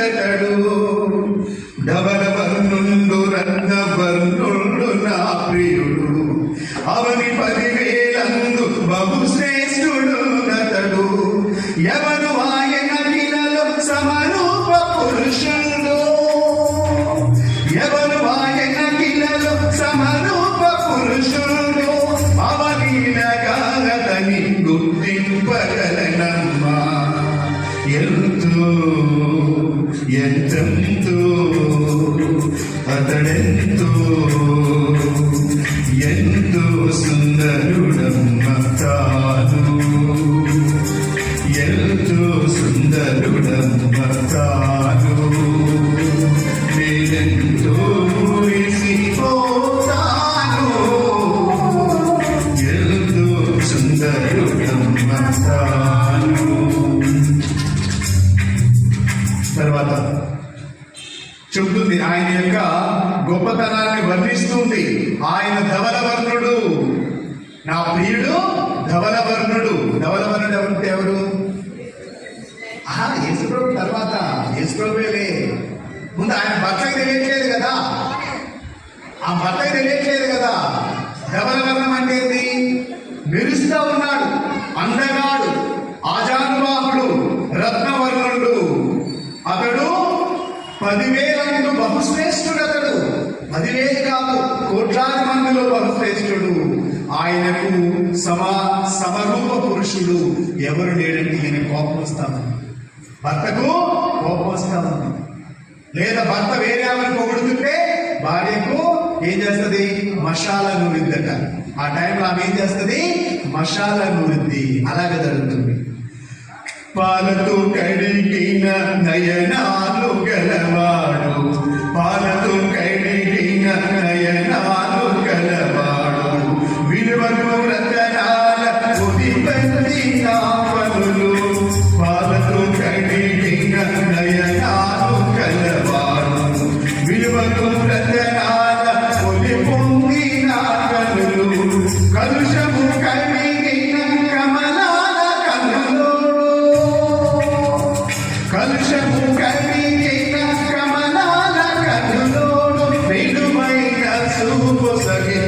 శ్రేష్ఠుడతడు ధవల వర్ణుండు రత్న వర్ణుండు నా ప్రియుడు అవని 10,000 బహు శ్రేష్ఠుడు నతడు ఎవరు ఆయన కిలలో సమరూప పురుషుడు ఎవరు ఆయన కిలలో సమరూప పురుషుడు అవలీలగాలని గుర్తింపగలనమ్మా ఎంతో ఎంతెంతో అతడెంతో ఎంతో సుందరుడమ్మ తాను ఎంతో సుందరుడమ్మ తాను నేనెంతో మురిసిపోతాను ఎంతో సుందరుడమ్మ తాను. తర్వాత చెబుతుంది ఆయన యొక్క గొప్పతనాన్ని వర్ణిస్తుంది. ఆయన ధవలవర్ణుడు, నా ప్రియుడు ధవలవర్ణుడు. ధవలవర్ణుడు ఎవరంటే ఎవరు? యేసుప్రభు తర్వాత యేసుప్రభులే. ముందు ఆయన భర్తకి తెలియట్లేదు కదా, ఆ భర్తకి తెలియట్లేదు కదా. ధవలవర్ణం అంటే ఏంటి? మెరుస్తూ ఉన్నాడు, అందగాడు, ఆజానుబాహుడు, రత్నవర్ణుడు. అతడు 10,000 బహుశ్రేష్ఠుడు. అతడు 10,000 కాదు, కోట్లాది మందిలో బహుశ్రేష్ఠుడు. ఆయనకు సమరూప పురుషుడు ఎవరు లేడంటే ఈయన కోపం వస్తాను, భర్తకు కోపం వస్తాను. లేదా భర్త వేరే ఆమెను పొగుడుతుంటే భార్యకు ఏం చేస్తుంది? మషాల నూరిద్దట. ఆ టైంలో ఆమె ఏం చేస్తుంది? మషాల నూరిద్ది. అలాగే జరుగుతుంది. పాలతో కడిగిన నయనాలు గలవాడు, పాలతో కడిగిన నయనాలు గలవాడు, విలువను రతనాల ఉదిపంది నా పనులు. పాలతో కడిగిన నయనాలు గలవాడు, విలువను రతనాల ఉదిపొంది నా పనులు. కలుషము కడిగిన కమలాల కనులు, కలుషము కలిగిన కమలాల కనులోడు విలువైన చూపు సగి